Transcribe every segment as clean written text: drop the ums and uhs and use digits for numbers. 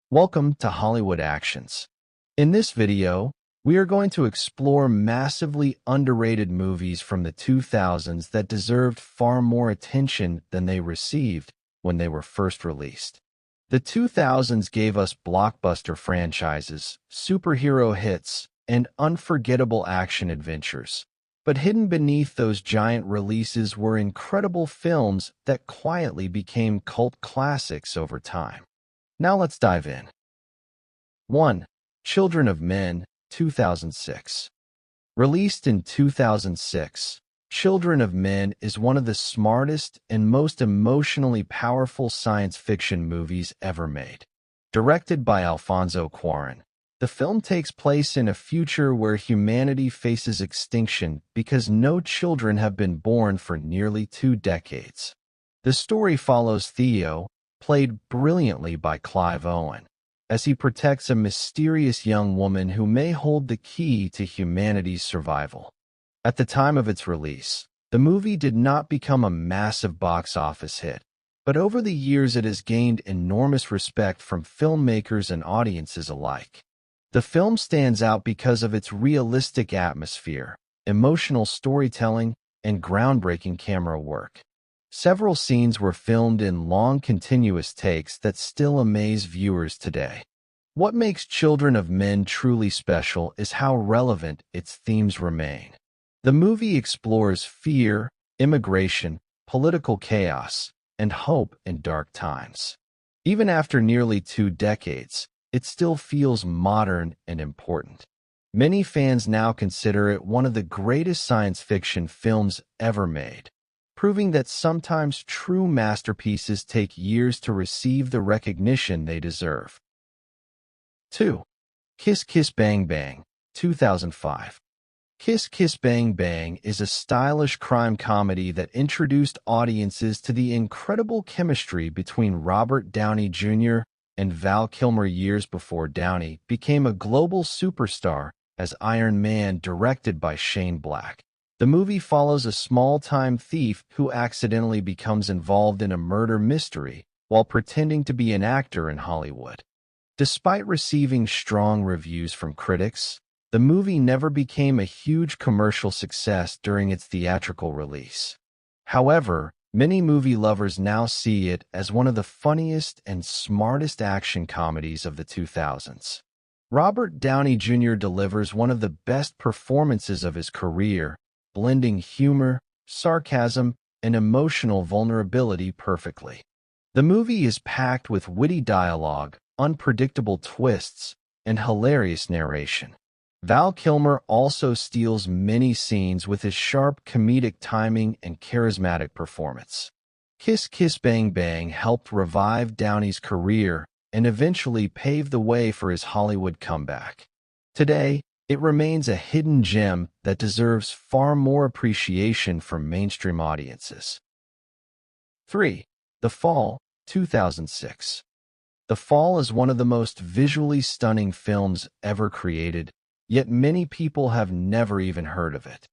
Welcome to Hollywood Actions. In this video, we are going to explore massively underrated movies from the 2000s that deserved far more attention than they received when they were first released. The 2000s gave us blockbuster franchises, superhero hits, and unforgettable action adventures. But hidden beneath those giant releases were incredible films that quietly became cult classics over time. Now let's dive in. 1. Children of Men, 2006. Released in 2006, Children of Men is one of the smartest and most emotionally powerful science fiction movies ever made. Directed by Alfonso Cuarón, the film takes place in a future where humanity faces extinction because no children have been born for nearly 2 decades. The story follows Theo, played brilliantly by Clive Owen, as he protects a mysterious young woman who may hold the key to humanity's survival. At the time of its release, the movie did not become a massive box office hit, but over the years it has gained enormous respect from filmmakers and audiences alike. The film stands out because of its realistic atmosphere, emotional storytelling, and groundbreaking camera work. Several scenes were filmed in long, continuous takes that still amaze viewers today. What makes Children of Men truly special is how relevant its themes remain. The movie explores fear, immigration, political chaos, and hope in dark times. Even after nearly 2 decades, it still feels modern and important. Many fans now consider it one of the greatest science fiction films ever made, proving that sometimes true masterpieces take years to receive the recognition they deserve. 2. Kiss Kiss Bang Bang, 2005. Kiss Kiss Bang Bang is a stylish crime comedy that introduced audiences to the incredible chemistry between Robert Downey Jr. and Val Kilmer years before Downey became a global superstar as Iron Man, directed by Shane Black. The movie follows a small-time thief who accidentally becomes involved in a murder mystery while pretending to be an actor in Hollywood. Despite receiving strong reviews from critics, the movie never became a huge commercial success during its theatrical release. However, many movie lovers now see it as one of the funniest and smartest action comedies of the 2000s. Robert Downey Jr. delivers one of the best performances of his career, blending humor, sarcasm, and emotional vulnerability perfectly. The movie is packed with witty dialogue, unpredictable twists, and hilarious narration. Val Kilmer also steals many scenes with his sharp comedic timing and charismatic performance. Kiss Kiss Bang Bang helped revive Downey's career and eventually pave the way for his Hollywood comeback. Today, it remains a hidden gem that deserves far more appreciation from mainstream audiences. 3. The Fall, 2006. The Fall is one of the most visually stunning films ever created, yet many people have never even heard of it.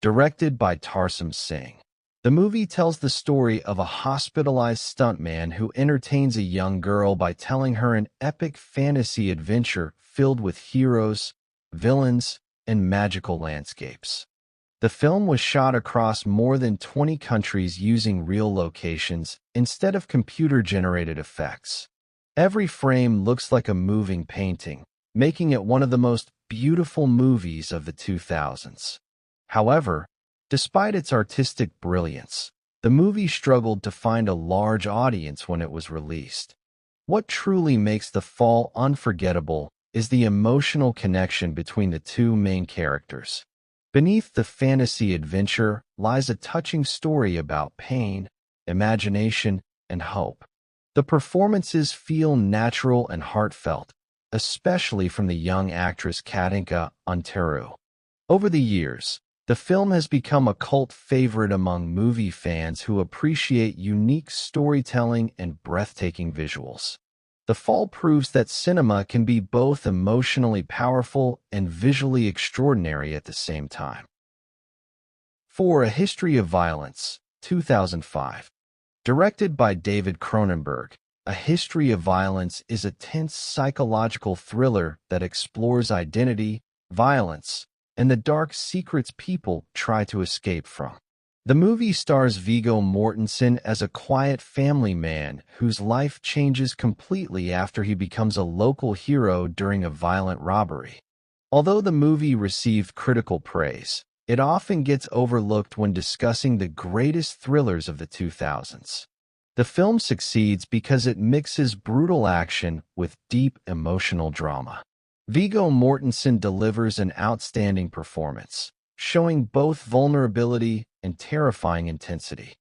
Directed by Tarsem Singh, the movie tells the story of a hospitalized stuntman who entertains a young girl by telling her an epic fantasy adventure filled with heroes, villains, and magical landscapes. The film was shot across more than 20 countries using real locations instead of computer-generated effects. Every frame looks like a moving painting, making it one of the most beautiful movies of the 2000s. However, despite its artistic brilliance, the movie struggled to find a large audience when it was released. What truly makes The Fall unforgettable is the emotional connection between the two main characters. Beneath the fantasy adventure lies a touching story about pain, imagination, and hope. The performances feel natural and heartfelt, especially from the young actress Katinka Ontaru. Over the years, the film has become a cult favorite among movie fans who appreciate unique storytelling and breathtaking visuals. The Fall proves that cinema can be both emotionally powerful and visually extraordinary at the same time. 4. A History of Violence, 2005. Directed by David Cronenberg, A History of Violence is a tense psychological thriller that explores identity, violence, and the dark secrets people try to escape from. The movie stars Viggo Mortensen as a quiet family man whose life changes completely after he becomes a local hero during a violent robbery. Although the movie received critical praise, it often gets overlooked when discussing the greatest thrillers of the 2000s. The film succeeds because it mixes brutal action with deep emotional drama. Viggo Mortensen delivers an outstanding performance, showing both vulnerability and terrifying intensity.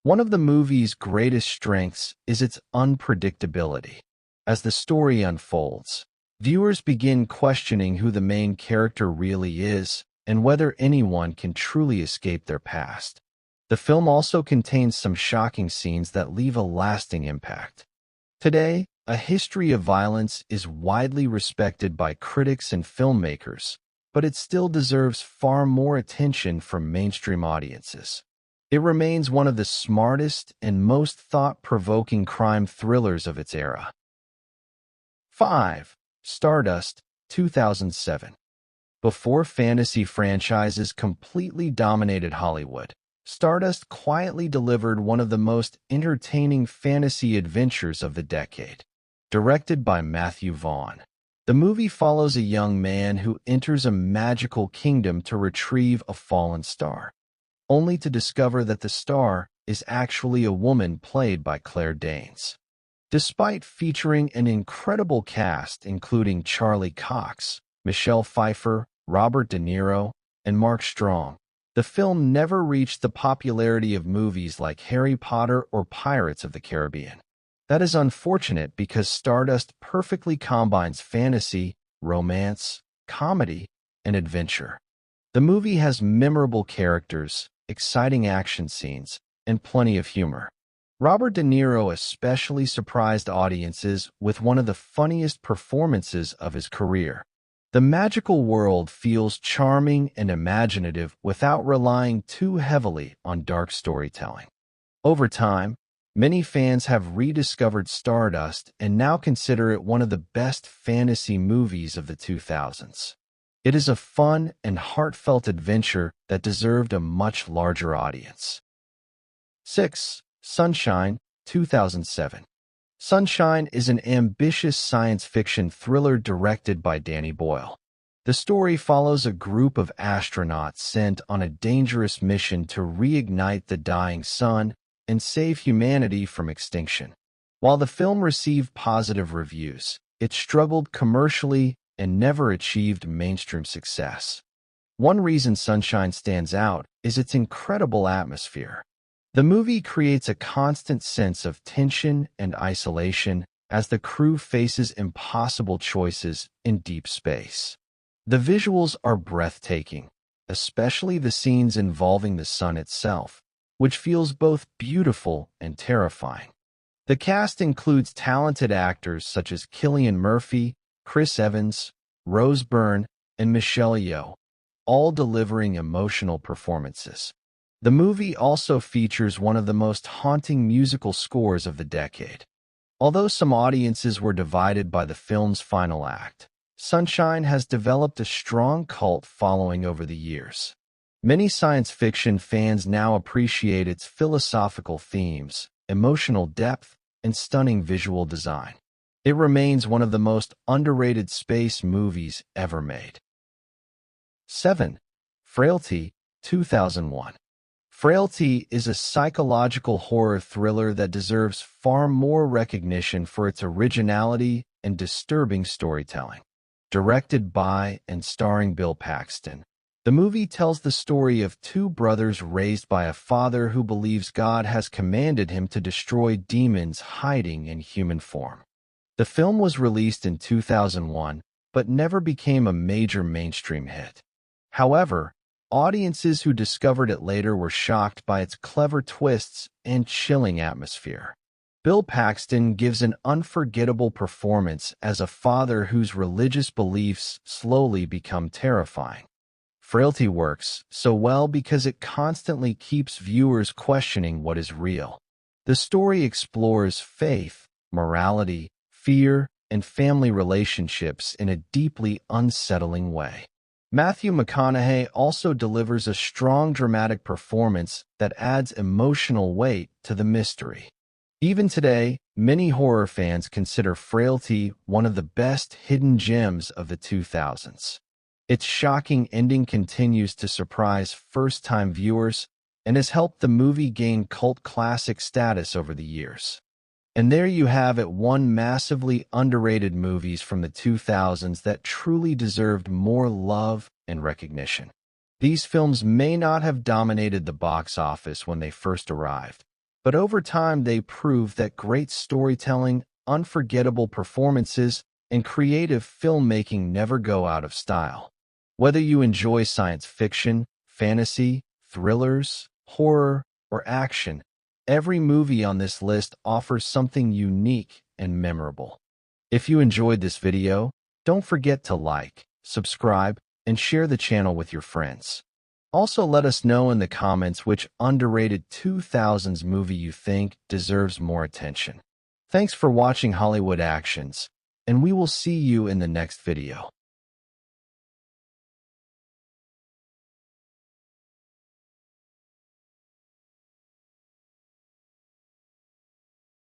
One of the movie's greatest strengths is its unpredictability. As the story unfolds, viewers begin questioning who the main character really is and whether anyone can truly escape their past. The film also contains some shocking scenes that leave a lasting impact. Today, A History of Violence is widely respected by critics and filmmakers, but it still deserves far more attention from mainstream audiences. It remains one of the smartest and most thought-provoking crime thrillers of its era. 5. Stardust, 2007. Before fantasy franchises completely dominated Hollywood, Stardust quietly delivered one of the most entertaining fantasy adventures of the decade. Directed by Matthew Vaughn, the movie follows a young man who enters a magical kingdom to retrieve a fallen star, only to discover that the star is actually a woman played by Claire Danes. Despite featuring an incredible cast including Charlie Cox, Michelle Pfeiffer, Robert De Niro, and Mark Strong, the film never reached the popularity of movies like Harry Potter or Pirates of the Caribbean. That is unfortunate because Stardust perfectly combines fantasy, romance, comedy, and adventure. The movie has memorable characters, exciting action scenes, and plenty of humor. Robert De Niro especially surprised audiences with one of the funniest performances of his career. The magical world feels charming and imaginative without relying too heavily on dark storytelling. Over time, many fans have rediscovered Stardust and now consider it one of the best fantasy movies of the 2000s. It is a fun and heartfelt adventure that deserved a much larger audience. 6. Sunshine, 2007. Sunshine is an ambitious science fiction thriller directed by Danny Boyle. The story follows a group of astronauts sent on a dangerous mission to reignite the dying sun and save humanity from extinction. While the film received positive reviews, it struggled commercially and never achieved mainstream success. One reason Sunshine stands out is its incredible atmosphere. The movie creates a constant sense of tension and isolation as the crew faces impossible choices in deep space. The visuals are breathtaking, especially the scenes involving the sun itself, which feels both beautiful and terrifying. The cast includes talented actors such as Cillian Murphy, Chris Evans, Rose Byrne, and Michelle Yeoh, all delivering emotional performances. The movie also features one of the most haunting musical scores of the decade. Although some audiences were divided by the film's final act, Sunshine has developed a strong cult following over the years. Many science fiction fans now appreciate its philosophical themes, emotional depth, and stunning visual design. It remains one of the most underrated space movies ever made. 7. Frailty, 2001. Frailty is a psychological horror thriller that deserves far more recognition for its originality and disturbing storytelling. Directed by and starring Bill Paxton, the movie tells the story of two brothers raised by a father who believes God has commanded him to destroy demons hiding in human form. The film was released in 2001, but never became a major mainstream hit. However, audiences who discovered it later were shocked by its clever twists and chilling atmosphere. Bill Paxton gives an unforgettable performance as a father whose religious beliefs slowly become terrifying. Frailty works so well because it constantly keeps viewers questioning what is real. The story explores faith, morality, fear, and family relationships in a deeply unsettling way. Matthew McConaughey also delivers a strong dramatic performance that adds emotional weight to the mystery. Even today, many horror fans consider Frailty one of the best hidden gems of the 2000s. Its shocking ending continues to surprise first-time viewers and has helped the movie gain cult classic status over the years. And there you have it, one massively underrated movies from the 2000s that truly deserved more love and recognition. These films may not have dominated the box office when they first arrived, but over time they proved that great storytelling, unforgettable performances, and creative filmmaking never go out of style. Whether you enjoy science fiction, fantasy, thrillers, horror, or action, every movie on this list offers something unique and memorable. If you enjoyed this video, don't forget to like, subscribe, and share the channel with your friends. Also, let us know in the comments which underrated 2000s movie you think deserves more attention. Thanks for watching Hollywood Actions, and we will see you in the next video.